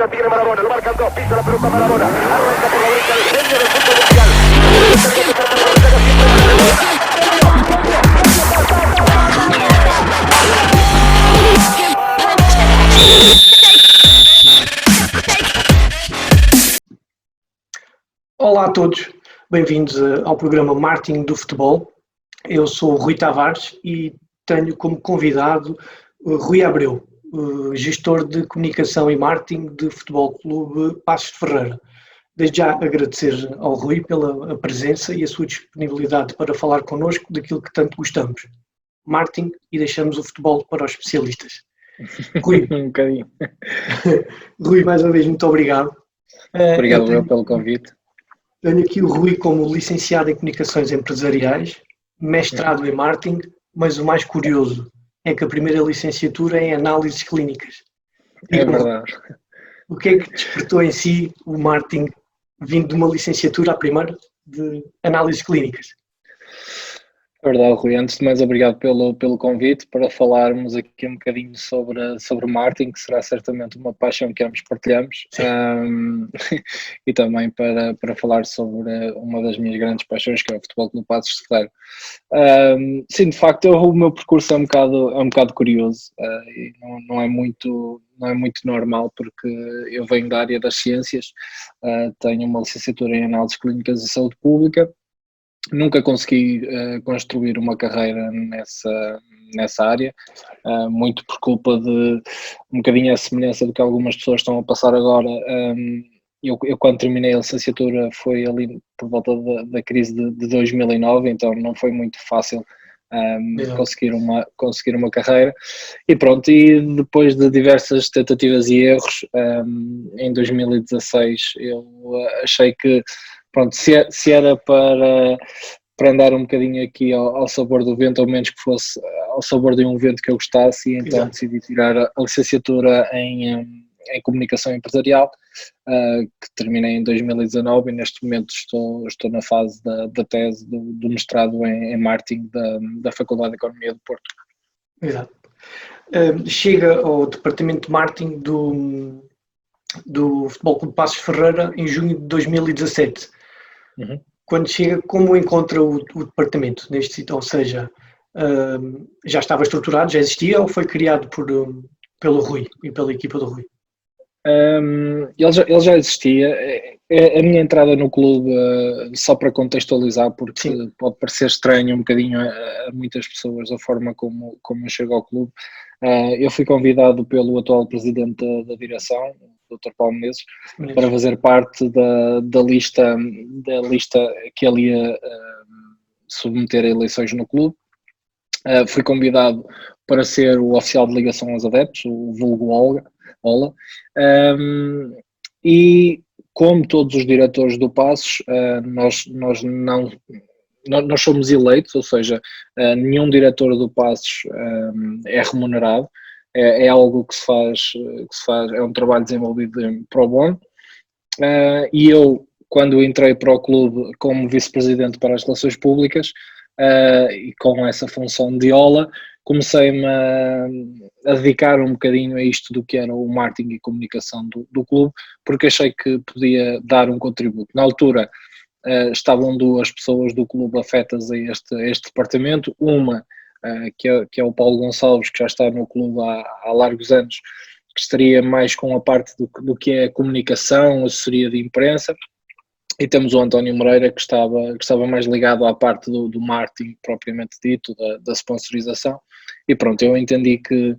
la tiene Maradona, lo marcan dos, pisa la pelota Maradona, arranca por la derecha el genio del fútbol mundial. Olá a todos, bem-vindos ao programa Marketing do Futebol. Eu sou o Rui Tavares e tenho como convidado Rui Abreu, gestor de comunicação e marketing do Futebol Clube Paços de Ferreira. Desde já agradecer ao Rui pela presença e a sua disponibilidade para falar connosco daquilo que tanto gostamos, marketing, e deixamos o futebol para os especialistas. Rui, um bocadinho. Rui, mais uma vez, muito obrigado. Obrigado pelo convite. Tenho aqui o Rui como licenciado em Comunicações Empresariais, mestrado em Marketing, mas o mais curioso é que a primeira licenciatura é em Análises Clínicas. É verdade. O que é que despertou em si o marketing vindo de uma licenciatura, a primeira, de Análises Clínicas? É verdade, Rui. Antes de mais, obrigado pelo convite para falarmos aqui um bocadinho sobre marketing, que será certamente uma paixão que ambos partilhamos, e também para falar sobre uma das minhas grandes paixões, que é o Futebol Clube Paços de Ferreira. Sim, de facto, o meu percurso é um bocado curioso, e não é muito normal, porque eu venho da área das ciências, tenho uma licenciatura em Análises Clínicas e Saúde Pública. Nunca consegui construir uma carreira nessa área, muito por culpa de um bocadinho a semelhança do que algumas pessoas estão a passar agora. Eu quando terminei a licenciatura foi ali por volta da crise de 2009, então não foi muito fácil conseguir uma carreira. E pronto, e depois de diversas tentativas e erros, em 2016 eu achei que pronto, se era para andar um bocadinho aqui ao sabor do vento, ou menos que fosse ao sabor de um vento que eu gostasse, e então decidi tirar a licenciatura em Comunicação Empresarial, que terminei em 2019, e neste momento estou na fase da tese do mestrado em Marketing da Faculdade de Economia do Porto. Exato. Chega ao departamento de Marketing do Futebol Clube Paços de Ferreira em junho de 2017. Uhum. Quando chega, como encontra o departamento neste sítio? Ou seja, já estava estruturado, já existia, ou foi criado pelo Rui e pela equipa do Rui? Ele já existia. A minha entrada no clube, só para contextualizar, porque pode parecer estranho um bocadinho a muitas pessoas a forma como eu chego ao clube. Eu fui convidado pelo atual presidente da direção, o Dr. Paulo Menezes, para fazer parte da lista que ele ia submeter a eleições no clube. Fui convidado para ser o oficial de ligação aos adeptos, o vulgo Ola, e como todos os diretores do Paços, nós somos eleitos, ou seja, nenhum diretor do Paços é remunerado. É algo que se faz, é um trabalho desenvolvido pro bono, e eu, quando entrei para o clube como vice-presidente para as relações públicas, e com essa função de OLA, comecei-me a dedicar um bocadinho a isto do que era o marketing e comunicação do clube, porque achei que podia dar um contributo. Na altura, estavam duas pessoas do clube afetas a este departamento, uma que é o Paulo Gonçalves, que já está no clube há largos anos, que estaria mais com a parte do que é a comunicação, assessoria de imprensa, e temos o António Moreira, que estava mais ligado à parte do marketing propriamente dito, da sponsorização, e pronto, eu entendi que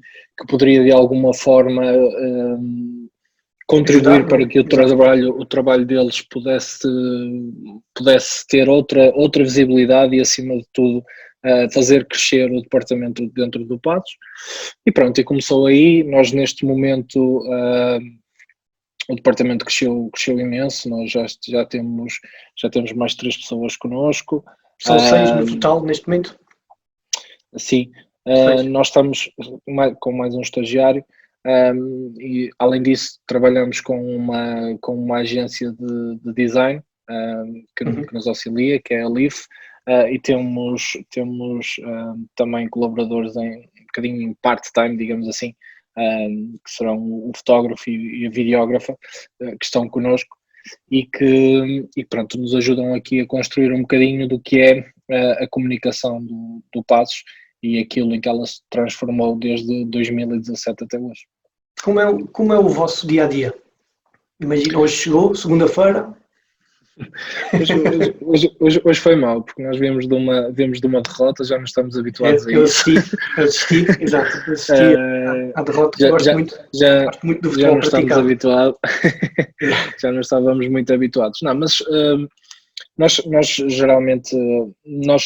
poderia de alguma forma contribuir para que o trabalho deles pudesse ter outra visibilidade e, acima de tudo, fazer crescer o departamento dentro do Paços. E pronto, e começou aí. Nós neste momento o departamento cresceu imenso. Nós já temos mais 3 pessoas connosco. São 6 no total neste momento? Sim, nós estamos com mais um estagiário. E além disso trabalhamos com uma agência de design que nos auxilia, que é a LIF, e temos também colaboradores em um bocadinho part-time, digamos assim, que serão o fotógrafo e a videógrafa, que estão connosco e pronto, nos ajudam aqui a construir um bocadinho do que é a comunicação do Paços e aquilo em que ela se transformou desde 2017 até hoje. Como é o vosso dia-a-dia? Imagina, hoje chegou, segunda-feira. Hoje foi mal, porque nós viemos de uma derrota, já não estamos habituados a isso. Eu assisti, exato, à derrota, gosto muito do futebol já não estamos praticado. habituados, já não estávamos muito habituados. Não, mas nós geralmente,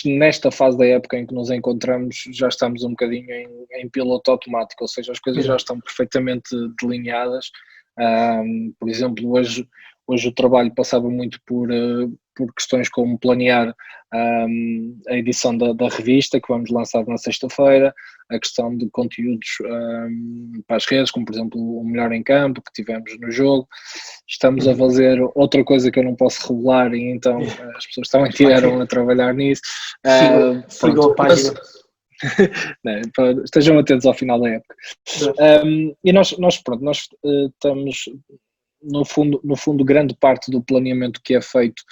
nesta fase da época em que nos encontramos, já estamos um bocadinho em piloto automático, ou seja, as coisas já estão perfeitamente delineadas. Por exemplo, hoje o trabalho passava muito por questões como planear a edição da revista que vamos lançar na sexta-feira, a questão de conteúdos para as redes, como por exemplo o Melhor em Campo que tivemos no jogo. Estamos a fazer outra coisa que eu não posso revelar e então as pessoas também tiveram a trabalhar nisso. Sigam a página. Estejam atentos ao final da época. E nós estamos no fundo grande parte do planeamento que é feito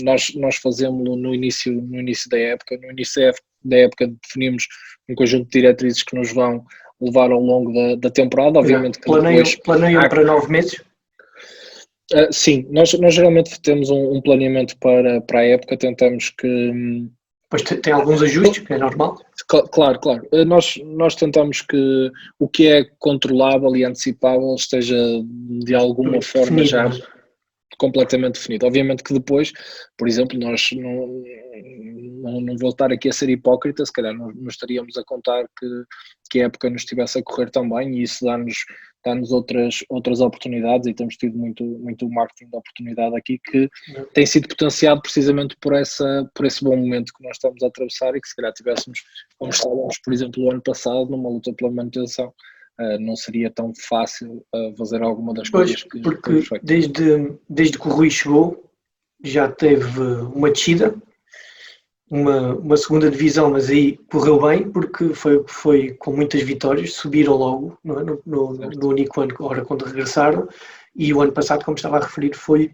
nós fazemos-lo no início da época. No início da época definimos um conjunto de diretrizes que nos vão levar ao longo da temporada, obviamente que planeiam para 9 meses? Sim, nós geralmente temos um planeamento para a época, tentamos que... Pois tem alguns ajustes, que é normal. Claro. Nós tentamos que o que é controlável e antecipável esteja de alguma forma já completamente definido. Obviamente que depois, por exemplo, nós não vou estar aqui a ser hipócrita, se calhar não estaríamos a contar que a época nos estivesse a correr tão bem e isso dá-nos outras oportunidades e temos tido muito marketing de oportunidade aqui que tem sido potenciado precisamente por esse bom momento que nós estamos a atravessar e que se calhar tivéssemos, como estávamos, por exemplo, o ano passado, numa luta pela manutenção, não seria tão fácil fazer alguma das coisas que porque desde que o Rui chegou já teve uma descida, uma segunda divisão, mas aí correu bem porque foi com muitas vitórias, subiram logo no único ano agora quando regressaram, e o ano passado, como estava a referir, foi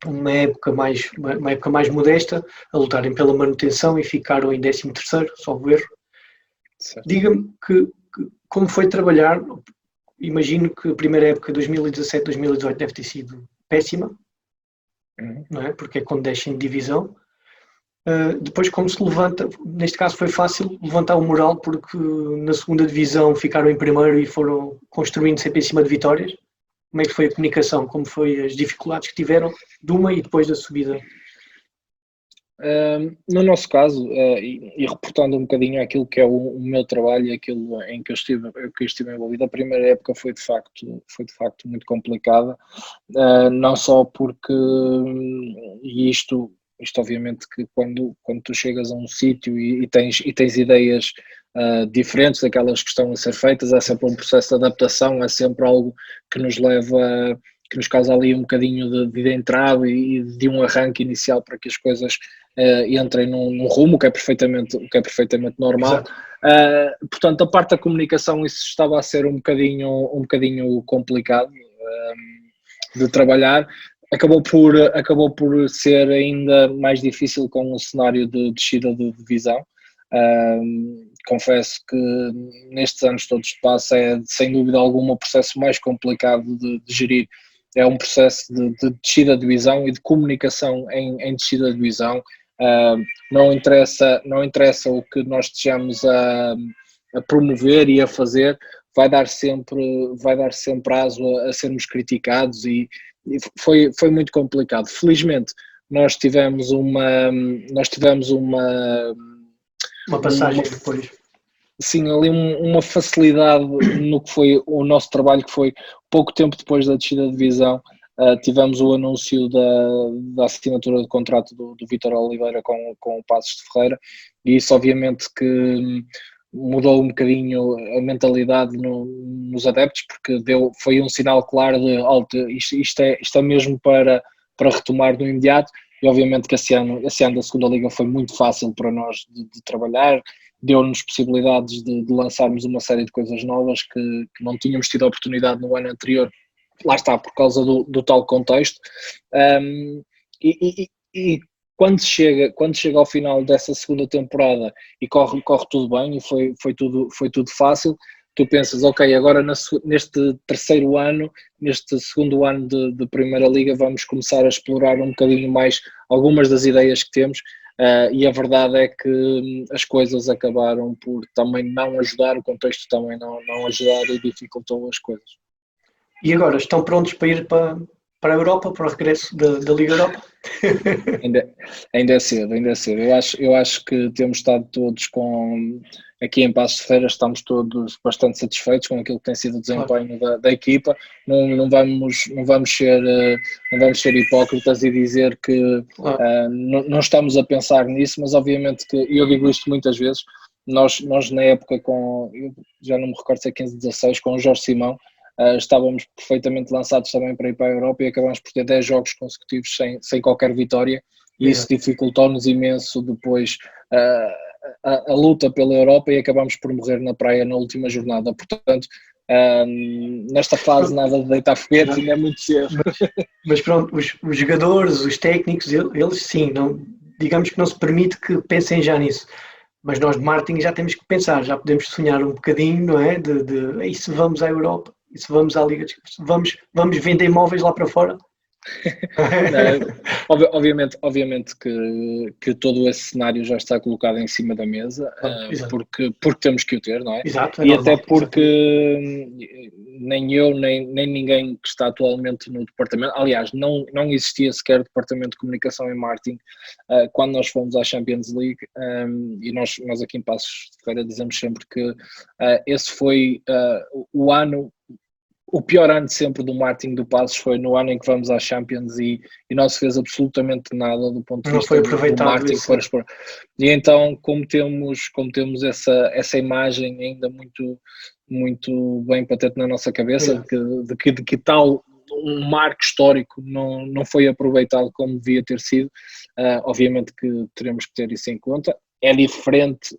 uma época mais modesta, a lutarem pela manutenção e ficaram em 13º, salvo erro. Diga-me como foi trabalhar. Imagino que a primeira época, 2017-2018, deve ter sido péssima, não é? Porque é quando descem de divisão. Depois, como se levanta, neste caso foi fácil levantar o moral porque na segunda divisão ficaram em primeiro e foram construindo sempre em cima de vitórias. Como é que foi a comunicação? Como foi as dificuldades que tiveram de uma e depois da subida? No nosso caso, e reportando um bocadinho aquilo que é o meu trabalho e aquilo em que eu estive envolvido, a primeira época foi de facto muito complicada, não só porque, e isto obviamente que quando tu chegas a um sítio e tens ideias diferentes daquelas que estão a ser feitas, é sempre um processo de adaptação, é sempre algo que nos causa ali um bocadinho de entrave e de um arranque inicial para que as coisas entrem num rumo, que é perfeitamente normal. Portanto, a parte da comunicação, isso estava a ser um bocadinho complicado de trabalhar. Acabou por ser ainda mais difícil com o cenário de descida de divisão. Confesso que nestes anos todos de passo é sem dúvida alguma o processo mais complicado de gerir. É um processo de descida de divisão e de comunicação em descida de divisão. Não interessa o que nós estejamos a promover e a fazer, vai dar sempre aso a sermos criticados e foi muito complicado. Felizmente nós tivemos uma passagem depois. Sim, ali uma facilidade no que foi o nosso trabalho, que foi pouco tempo depois da descida de divisão. Tivemos o anúncio da assinatura de contrato do Vítor Oliveira com o Paços de Ferreira, e isso obviamente que mudou um bocadinho a mentalidade nos adeptos, porque foi um sinal claro de isto é mesmo para retomar no imediato, obviamente que esse ano da segunda liga foi muito fácil para nós de trabalhar, deu-nos possibilidades de lançarmos uma série de coisas novas que não tínhamos tido a oportunidade no ano anterior, lá está, por causa do tal contexto. E quando chega ao final dessa segunda temporada e corre tudo bem e foi tudo fácil, tu pensas, ok, agora neste terceiro ano, neste segundo ano de Primeira Liga, vamos começar a explorar um bocadinho mais algumas das ideias que temos, e a verdade é que as coisas acabaram por também não ajudar, o contexto também não ajudar e dificultou as coisas. E agora, estão prontos para ir para a Europa, para o regresso da Liga Europa? Ainda é cedo. Eu acho que temos estado todos aqui em Paços de Ferreira, estamos todos bastante satisfeitos com aquilo que tem sido o desempenho da equipa. Não vamos ser hipócritas e dizer que não estamos a pensar nisso, mas obviamente que, e eu digo isto muitas vezes, nós na época eu já não me recordo se é 15, 16, com o Jorge Simão, estávamos perfeitamente lançados também para ir para a Europa e acabamos por ter 10 jogos consecutivos sem qualquer vitória, e isso dificultou-nos imenso depois a luta pela Europa, e acabamos por morrer na praia na última jornada. Portanto, nesta fase nada de deitar foguetes, ainda é muito cedo. Mas pronto, os jogadores, os técnicos, eles sim, digamos que não se permite que pensem já nisso. Mas nós de marketing já temos que pensar, já podemos sonhar um bocadinho, não é? E se vamos à Europa? E se vamos à Liga? Vamos vender imóveis lá para fora? Não, obviamente que todo esse cenário já está colocado em cima da mesa, porque temos que o ter, não é? Exato, e até porque nem eu, nem ninguém que está atualmente no departamento, aliás, não existia sequer departamento de comunicação e marketing quando nós fomos à Champions League, e nós aqui em Paços de Ferreira dizemos sempre que esse foi o pior ano sempre do marketing do Paços, foi no ano em que vamos à Champions e não se fez absolutamente nada do ponto de vista do marketing para expor. E então, como temos essa imagem ainda muito, muito bem patente na nossa cabeça, de que tal um marco histórico não foi aproveitado como devia ter sido, obviamente que teremos que ter isso em conta. É diferente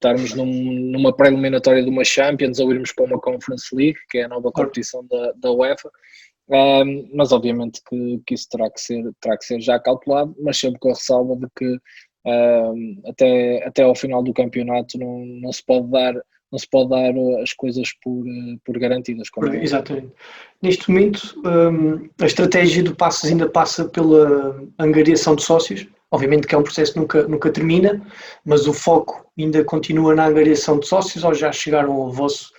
estarmos numa pré-eliminatória de uma Champions ou irmos para uma Conference League, que é a nova competição da UEFA, mas obviamente que isso terá que ser já calculado, mas sempre com a ressalva de que até ao final do campeonato não se pode dar as coisas por garantidas. Exatamente. Neste momento, a estratégia do Paços ainda passa pela angariação de sócios. Obviamente que é um processo que nunca termina, mas o foco ainda continua na angariação de sócios, ou já chegaram ao vosso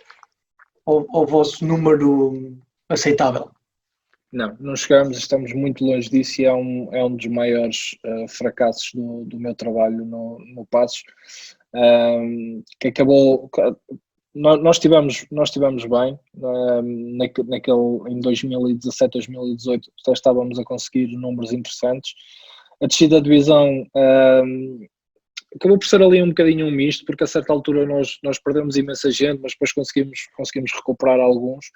número aceitável? Não chegamos, estamos muito longe disso, e é um dos maiores fracassos do meu trabalho no Paços, que acabou. Nós estivemos bem, em 2017, 2018 já estávamos a conseguir números interessantes. A descida da divisão acabou por ser ali um bocadinho um misto, porque a certa altura nós perdemos imensa gente, mas depois conseguimos recuperar alguns.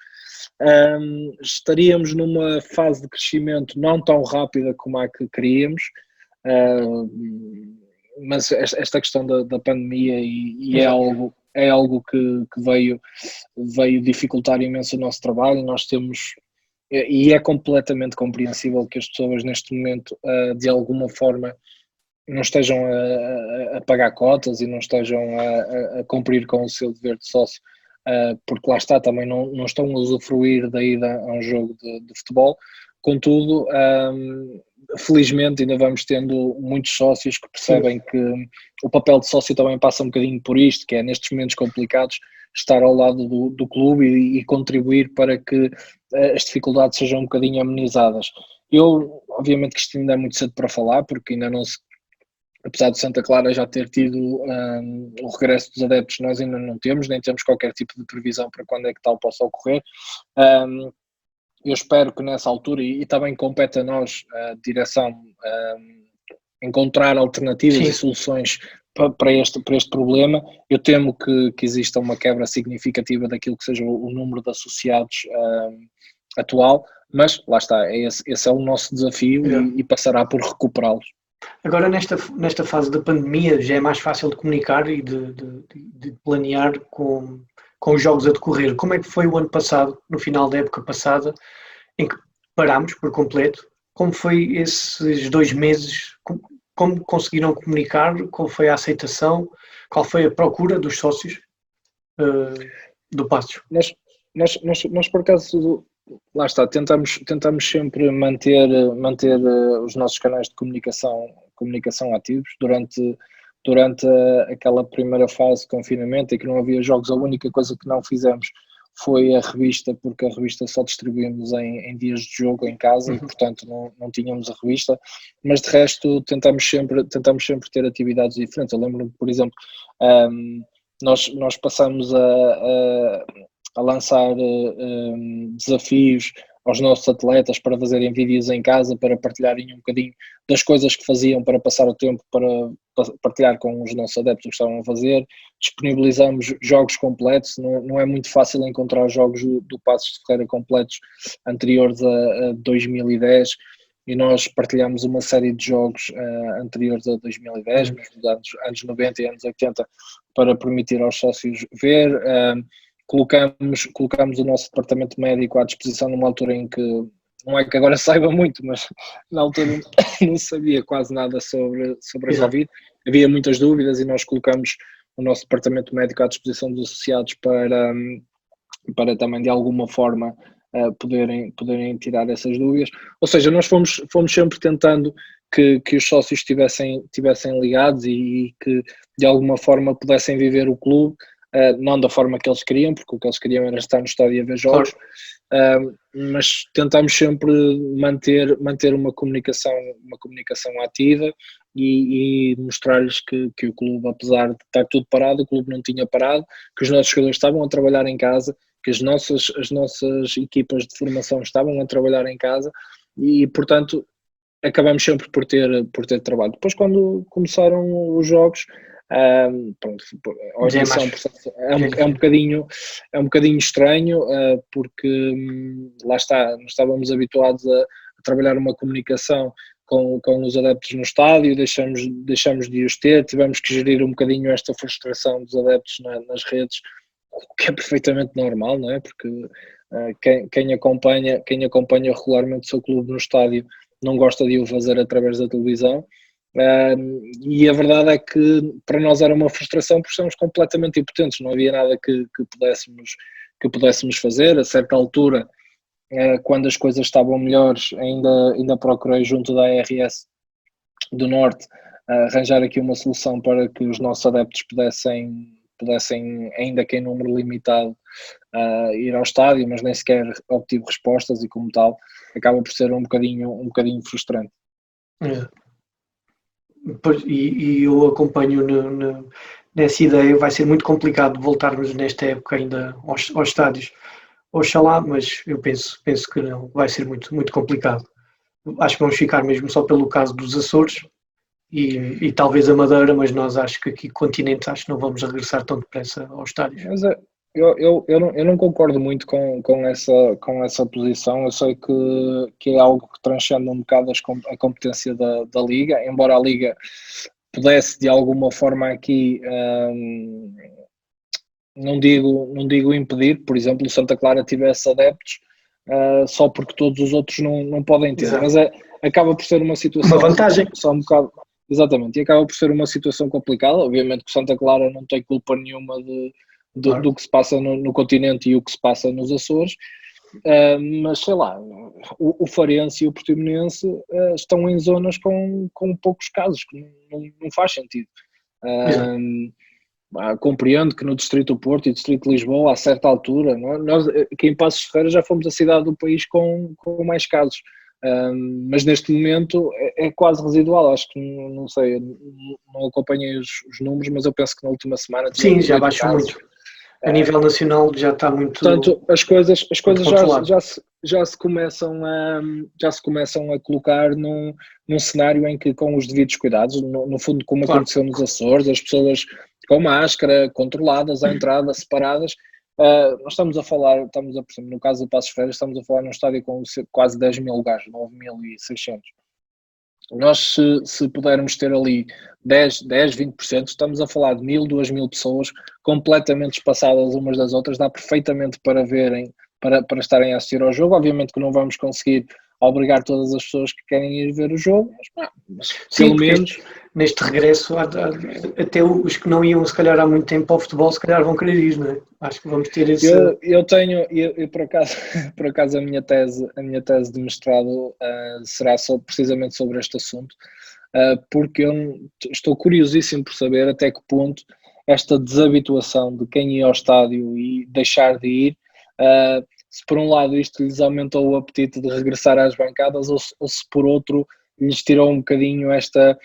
Estaríamos numa fase de crescimento não tão rápida como a que queríamos, mas esta questão da pandemia é algo que veio dificultar imenso o nosso trabalho. Nós temos, e é completamente compreensível que as pessoas neste momento de alguma forma não estejam a pagar cotas e não estejam a cumprir com o seu dever de sócio, porque lá está, também não estão a usufruir da ida a um jogo de futebol. Contudo, felizmente ainda vamos tendo muitos sócios que percebem que o papel de sócio também passa um bocadinho por isto, que é nestes momentos complicados estar ao lado do clube e contribuir para que as dificuldades sejam um bocadinho amenizadas. Eu, obviamente que isto ainda é muito cedo para falar, porque ainda não se, apesar de Santa Clara já ter tido o regresso dos adeptos, nós ainda não temos, nem temos qualquer tipo de previsão para quando é que tal possa ocorrer. Eu espero que nessa altura, e também compete a nós, a direção, encontrar alternativas e soluções para este problema. Eu temo que exista uma quebra significativa daquilo que seja o número de associados atual, mas lá está, esse é o nosso desafio e passará por recuperá-los. Agora, nesta fase da pandemia, já é mais fácil de comunicar e de planear com os jogos a decorrer. Como é que foi o ano passado, no final da época passada, em que parámos por completo? Como foi esses 2 meses? Como conseguiram comunicar? Qual foi a aceitação? Qual foi a procura dos sócios do Passos? Nós por acaso, lá está, tentamos sempre manter os nossos canais de comunicação ativos durante aquela primeira fase de confinamento em que não havia jogos. A única coisa que não fizemos foi a revista, porque a revista só distribuímos em dias de jogo em casa e portanto não tínhamos a revista, mas de resto tentamos sempre ter atividades diferentes. Eu lembro-me, por exemplo, nós passamos a lançar desafios aos nossos atletas para fazerem vídeos em casa, para partilharem um bocadinho das coisas que faziam para passar o tempo, para partilhar com os nossos adeptos o que estavam a fazer. Disponibilizamos jogos completos, não é muito fácil encontrar jogos do Passos de Ferreira completos anteriores a 2010, e nós partilhamos uma série de jogos anteriores a 2010, mesmo dos anos 90 e anos 80, para permitir aos sócios ver. Colocamos o nosso departamento médico à disposição numa altura em que, não é que agora saiba muito, mas na altura não sabia quase nada sobre a Covid, havia muitas dúvidas e nós colocamos o nosso departamento médico à disposição dos associados para também de alguma forma poderem tirar essas dúvidas. Ou seja, nós fomos sempre tentando que os sócios estivessem ligados e que de alguma forma pudessem viver o clube, não da forma que eles queriam, porque o que eles queriam era estar no estádio a ver jogos, mas tentamos sempre manter uma comunicação ativa e mostrar-lhes que o clube, apesar de estar tudo parado, o clube não tinha parado, que os nossos jogadores estavam a trabalhar em casa, que as nossas equipas de formação estavam a trabalhar em casa e, portanto, acabamos sempre por ter trabalho. Depois, quando começaram os jogos, pronto, é um bocadinho estranho, porque lá está, nós estávamos habituados a trabalhar uma comunicação com os adeptos no estádio, deixamos de os ter, tivemos que gerir um bocadinho esta frustração dos adeptos nas redes, o que é perfeitamente normal, não é? Porque quem acompanha regularmente o seu clube no estádio não gosta de o fazer através da televisão. E a verdade é que para nós era uma frustração porque somos completamente impotentes, não havia nada que pudéssemos fazer. A certa altura, quando as coisas estavam melhores, ainda procurei junto da ARS do Norte arranjar aqui uma solução para que os nossos adeptos pudessem, ainda que em número limitado, ir ao estádio, mas nem sequer obtive respostas e, como tal, acaba por ser um bocadinho frustrante. E eu acompanho nessa ideia. Vai ser muito complicado voltarmos nesta época ainda aos estádios. Oxalá, mas eu penso que não, vai ser muito, muito complicado. Acho que vamos ficar mesmo só pelo caso dos Açores e talvez a Madeira, mas nós acho que aqui continente, acho que não vamos regressar tão depressa aos estádios. Mas eu não concordo muito com essa posição. Eu sei que é algo que transcende um bocado a competência da Liga, embora a Liga pudesse de alguma forma aqui, não digo impedir, por exemplo, o Santa Clara tivesse adeptos só porque todos os outros não podem ter. Exato. Mas acaba por ser uma situação... Uma vantagem. Só um bocado, exatamente, e acaba por ser uma situação complicada. Obviamente que o Santa Clara não tem culpa nenhuma do que se passa no continente e o que se passa nos Açores, mas sei lá, o Farense e o Portimonense estão em zonas com poucos casos, que não faz sentido. Compreendo que no Distrito do Porto e Distrito de Lisboa, a certa altura, nós aqui em Passos de Ferreira já fomos a cidade do país com mais casos, mas neste momento é quase residual. Acho que não sei, não acompanhei os números, mas eu penso que na última semana sim, já baixou muito. A nível nacional já está muito... Portanto, as coisas já se começam a colocar num cenário em que, com os devidos cuidados, no fundo, como aconteceu nos Açores, as pessoas com máscara, controladas à entrada, separadas, Nós estamos a falar, por exemplo, no caso do Paços de Ferreira, estamos a falar num estádio com quase 10 mil lugares, 9.600. Nós, se pudermos ter ali 10, 20%, estamos a falar de 1.000, 2.000 pessoas completamente espaçadas umas das outras, dá perfeitamente para verem, para estarem a assistir ao jogo. Obviamente que não vamos conseguir obrigar todas as pessoas que querem ir ver o jogo, mas Sim, pelo menos... Neste regresso, até os que não iam se calhar há muito tempo ao futebol, se calhar vão querer ir, não é? Acho que vamos ter esse... Eu tenho, por acaso a minha tese de mestrado será precisamente sobre este assunto, porque eu estou curiosíssimo por saber até que ponto esta desabituação de quem ia ao estádio e deixar de ir, se por um lado isto lhes aumentou o apetite de regressar às bancadas ou se por outro lhes tirou um bocadinho esta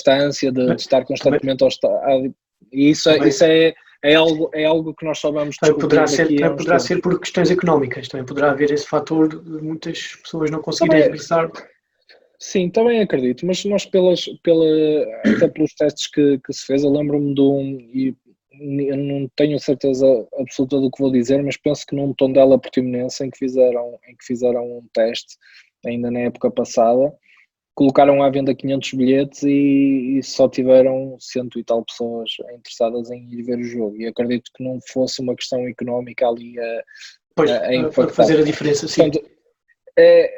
ânsia de estar constantemente ao estádio. E isso é algo que nós só vamos descobrir poderá ser por questões económicas, também poderá haver esse fator de muitas pessoas não conseguirem regressar. Sim, também acredito, mas nós até pelos testes que se fez, eu lembro-me de e eu não tenho certeza absoluta do que vou dizer, mas penso que num Tondela Portimonense em que fizeram um teste, ainda na época passada, colocaram à venda 500 bilhetes e só tiveram 100 e tal pessoas interessadas em ir ver o jogo. E acredito que não fosse uma questão económica ali a fazer a diferença, sim. Portanto, é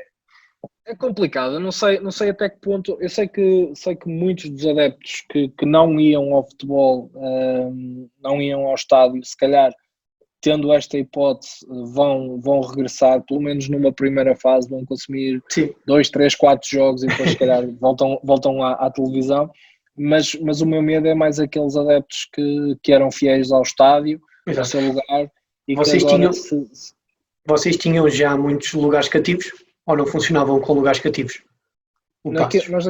complicado, eu não sei até que ponto. Eu sei que muitos dos adeptos que não iam ao futebol, não iam ao estádio, se calhar tendo esta hipótese, vão regressar, pelo menos numa primeira fase, vão consumir 2, 3, 4 jogos e depois se calhar voltam à televisão, mas o meu medo é mais aqueles adeptos que eram fiéis ao estádio, ao seu lugar, e vocês tinham já muitos lugares cativos ou não funcionavam com lugares cativos? Nós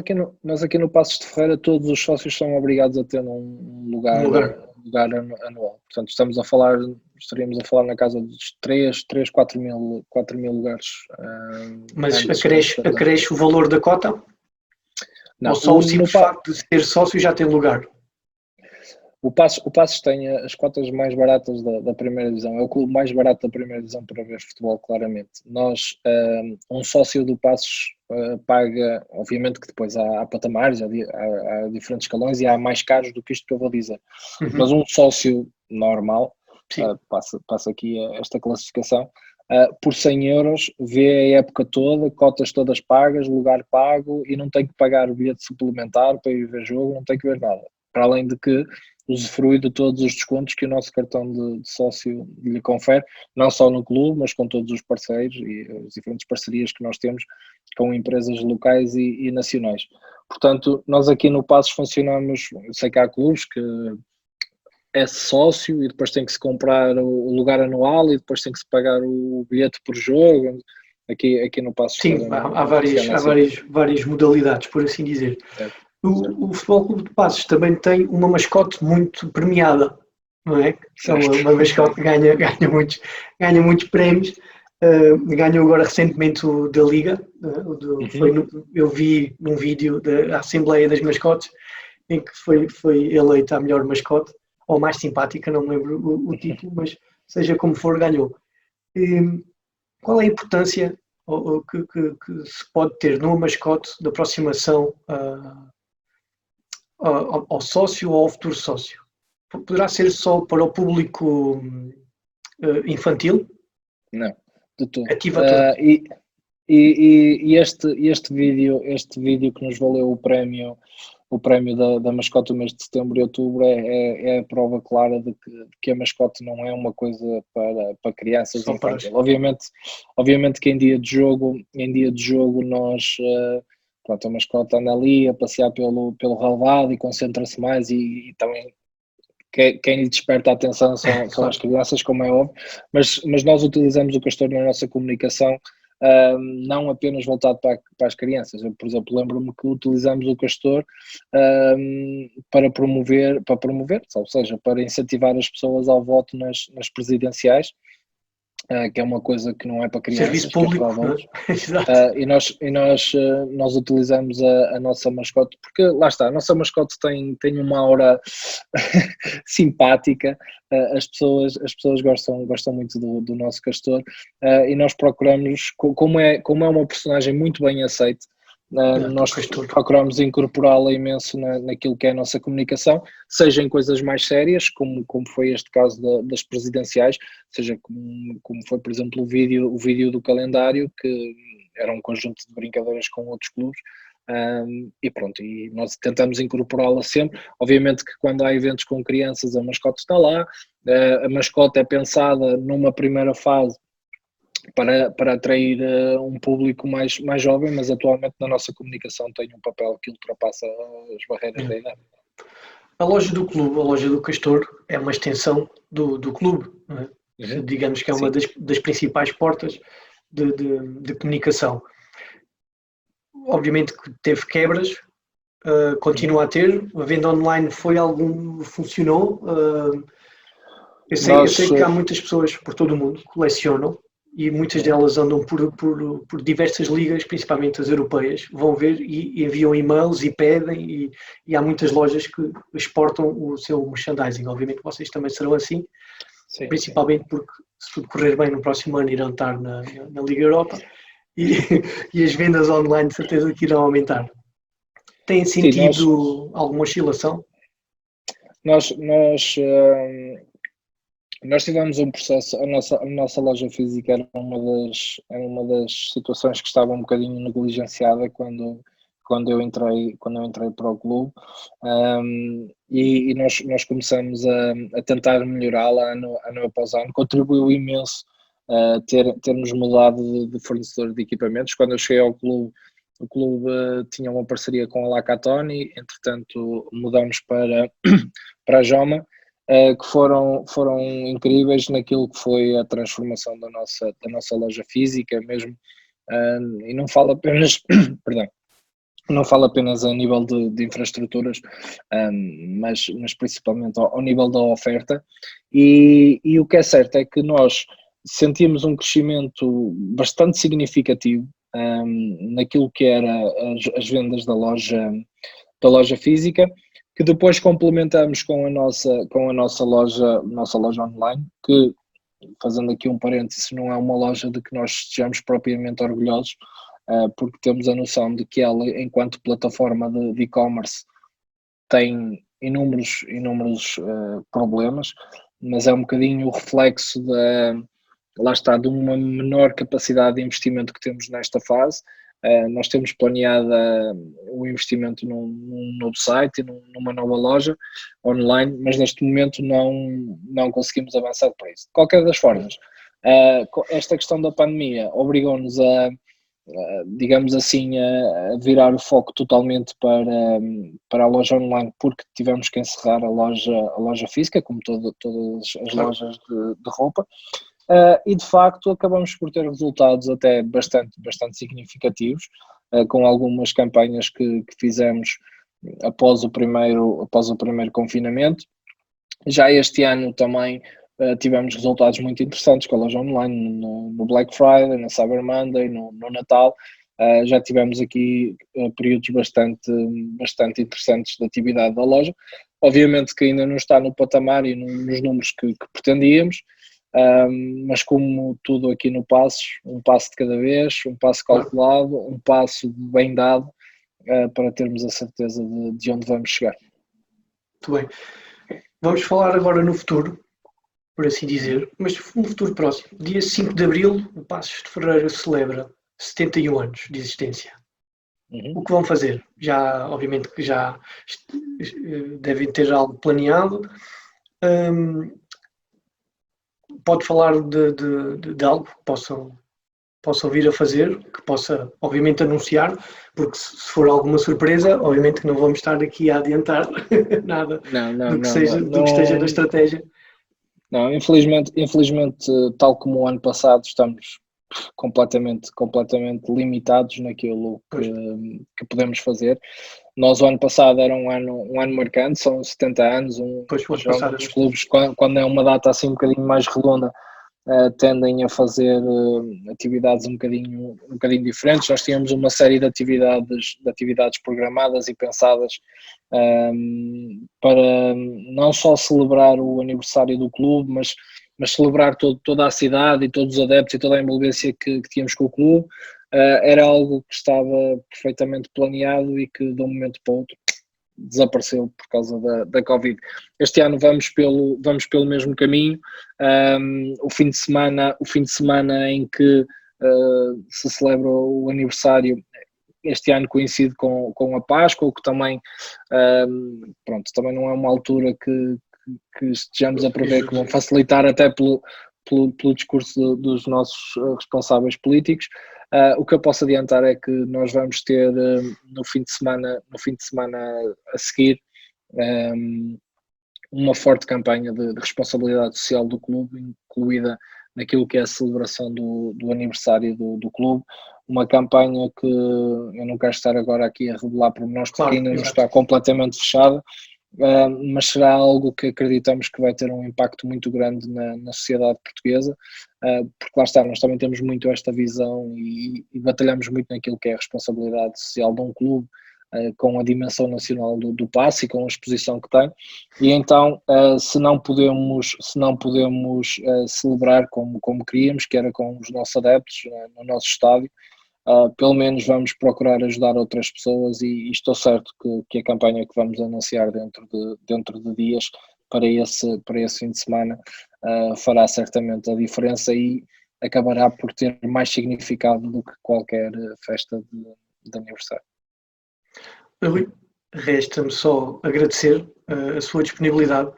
aqui no Paços de Ferreira todos os sócios são obrigados a ter um lugar anual, portanto estaríamos a falar na casa dos 4 mil lugares. Mas acresce o valor da cota? Não, ou só o simples facto de ser sócio já tem lugar? O Paços tem as cotas mais baratas da primeira divisão, é o clube mais barato da primeira divisão para ver futebol, claramente. Nós, um sócio do Paços paga, obviamente que depois há patamares, há diferentes escalões e há mais caros do que isto que eu vou dizer, mas um sócio normal, passa aqui esta classificação, por 100 euros vê a época toda, cotas todas pagas, lugar pago e não tem que pagar o bilhete suplementar para ir ver jogo, não tem que ver nada. Para além de que usufrui de todos os descontos que o nosso cartão de sócio lhe confere, não só no clube, mas com todos os parceiros e as diferentes parcerias que nós temos com empresas locais e nacionais. Portanto, nós aqui no Paços funcionamos, eu sei que há clubes que é sócio e depois tem que se comprar o lugar anual e depois tem que se pagar o bilhete por jogo. Aqui no Paços. Sim, há várias modalidades, por assim dizer. O Futebol Clube de Paços também tem uma mascote muito premiada, não é? Uma mascote que ganha muitos prémios. Ganhou agora recentemente o da Liga. Eu vi num vídeo da Assembleia das Mascotes em que foi eleita a melhor mascote, ou mais simpática, não me lembro o título, mas seja como for, ganhou. Qual é a importância que se pode ter numa mascote de aproximação ao sócio ou ao futuro sócio? Poderá ser só para o público infantil? Não, de todo. Ativa todo. E este vídeo que nos valeu o prémio da mascote do mês de setembro e outubro é a prova clara de que a mascote não é uma coisa para crianças infantis. Obviamente que em dia de jogo nós... Pronto, a mascote anda ali a passear pelo relvado e concentra-se mais e também quem lhe desperta a atenção são as crianças, como é óbvio, mas nós utilizamos o castor na nossa comunicação não apenas voltado para as crianças. Eu, por exemplo, lembro-me que utilizamos o castor para promover, ou seja, para incentivar as pessoas ao voto nas presidenciais. que é uma coisa que não é para crianças, Serviço público, que é para adultos. Exato. Nós utilizamos a nossa mascote, porque lá está, a nossa mascote tem uma aura simpática, as pessoas gostam muito do nosso castor, e nós procuramos, como é uma personagem muito bem aceite, nós procuramos incorporá-la imenso naquilo que é a nossa comunicação, seja em coisas mais sérias, como foi este caso das presidenciais, seja como foi, por exemplo, o vídeo do calendário, que era um conjunto de brincadeiras com outros clubes, e pronto, e nós tentamos incorporá-la sempre. Obviamente que quando há eventos com crianças, a mascote está lá, a mascote é pensada numa primeira fase para atrair um público mais jovem, mas atualmente na nossa comunicação tem um papel que ultrapassa as barreiras da idade. A loja do clube, a loja do Castor, é uma extensão do clube, não é? Digamos que é uma das principais portas de comunicação. Obviamente que teve quebras, continua a ter, a venda online funcionou. Eu sei que há muitas pessoas por todo o mundo que colecionam, e muitas delas andam por diversas ligas, principalmente as europeias, vão ver e enviam e-mails e pedem, e há muitas lojas que exportam o seu merchandising. Obviamente vocês também serão assim, sim, principalmente porque, se tudo correr bem, no próximo ano irão estar na Liga Europa, e as vendas online de certeza que irão aumentar. Têm sentido alguma oscilação? Nós tivemos um processo, a nossa loja física era uma das situações que estava um bocadinho negligenciada quando eu entrei para o clube, e nós começamos a tentar melhorá-la ano após ano. Contribuiu imenso termos mudado de fornecedor de equipamentos. Quando eu cheguei ao clube, o clube tinha uma parceria com a Lacatoni, entretanto mudamos para a Joma, que foram incríveis naquilo que foi a transformação da nossa loja física mesmo, e não falo apenas, perdão, não falo apenas a nível de infraestruturas, mas principalmente ao nível da oferta, e o que é certo é que nós sentimos um crescimento bastante significativo naquilo que era as vendas da loja física, que depois complementamos com a nossa loja online, que, fazendo aqui um parênteses, não é uma loja de que nós estejamos propriamente orgulhosos, porque temos a noção de que ela, enquanto plataforma de e-commerce, tem inúmeros problemas, mas é um bocadinho o reflexo de uma menor capacidade de investimento que temos nesta fase. Nós temos planeado o investimento num novo site e numa nova loja online, mas neste momento não conseguimos avançar para isso. De qualquer das formas, esta questão da pandemia obrigou-nos digamos assim, a virar o foco totalmente para a loja online, porque tivemos que encerrar a loja física, como todas as lojas de roupa. E de facto acabamos por ter resultados até bastante significativos, com algumas campanhas que fizemos após o primeiro confinamento. Já este ano também tivemos resultados muito interessantes com a loja online, no Black Friday, na Cyber Monday, no Natal. Já tivemos aqui períodos bastante interessantes de atividade da loja. Obviamente que ainda não está no patamar e nos números que pretendíamos, mas como tudo aqui no Passos, um passo de cada vez, um passo calculado, um passo bem dado, para termos a certeza de onde vamos chegar. Muito bem. Vamos falar agora no futuro, por assim dizer, mas no futuro próximo. Dia 5 de Abril, o Passos de Ferreira celebra 71 anos de existência. O que vão fazer? Obviamente que já devem ter algo planeado. Pode falar de algo que possam vir a fazer, que possa, obviamente, anunciar, porque se for alguma surpresa, obviamente que não vamos estar aqui a adiantar nada do que esteja na estratégia. Não, infelizmente, tal como o ano passado, estamos completamente limitados naquilo que podemos fazer. Nós, o ano passado, era um ano marcante, são 70 anos, dos clubes, quando é uma data assim um bocadinho mais redonda, tendem a fazer atividades um bocadinho diferentes. Nós tínhamos uma série de atividades programadas e pensadas para não só celebrar o aniversário do clube, mas celebrar toda a cidade e todos os adeptos e toda a envolvência que tínhamos com o clube. Era algo que estava perfeitamente planeado e que de um momento para o outro desapareceu por causa da Covid. Este ano vamos pelo mesmo caminho. O fim de semana em que se celebra o aniversário, este ano coincide com a Páscoa, o que também, também não é uma altura que estejamos a prever que vão facilitar até pelo discurso dos nossos responsáveis políticos. O que eu posso adiantar é que nós vamos ter no fim de semana a seguir uma forte campanha de responsabilidade social do clube, incluída naquilo que é a celebração do aniversário do clube, uma campanha que eu não quero estar agora aqui a revelar pormenores porque ainda não está completamente fechada, mas será algo que acreditamos que vai ter um impacto muito grande na sociedade portuguesa, porque lá está, nós também temos muito esta visão e batalhamos muito naquilo que é a responsabilidade social de um clube, com a dimensão nacional do passe e com a exposição que tem, e então se não podemos celebrar como queríamos, que era com os nossos adeptos no nosso estádio, pelo menos vamos procurar ajudar outras pessoas e estou certo que a campanha que vamos anunciar dentro de dias para esse fim de semana fará certamente a diferença e acabará por ter mais significado do que qualquer festa de aniversário. Rui, resta-me só agradecer a sua disponibilidade.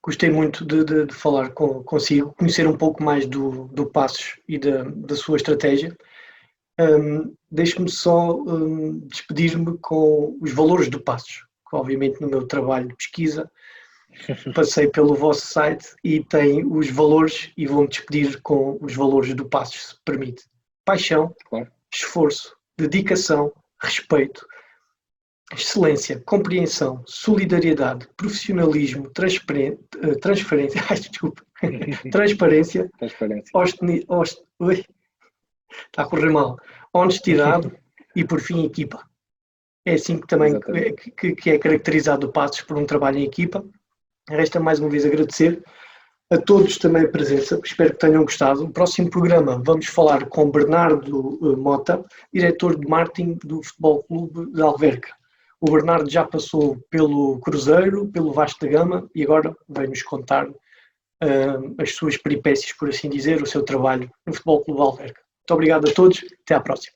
Gostei muito de falar consigo, conhecer um pouco mais do Passos e da sua estratégia. Deixe-me só despedir-me com os valores do Passos, que obviamente no meu trabalho de pesquisa passei pelo vosso site e tem os valores e vou-me despedir com os valores do Passos, se permite. Paixão, esforço, dedicação, respeito, excelência, compreensão, solidariedade, profissionalismo, transparência, está a correr mal, honestidade e por fim equipa. É assim que também que é caracterizado o Passos por um trabalho em equipa. Resta mais uma vez agradecer a todos também a presença, espero que tenham gostado. No próximo programa vamos falar com Bernardo Mota, diretor de marketing do Futebol Clube de Alverca. O Bernardo já passou pelo Cruzeiro, pelo Vasco da Gama e agora vai-nos contar as suas peripécias, por assim dizer, o seu trabalho no Futebol Clube de Alverca. Muito obrigado a todos, até à próxima.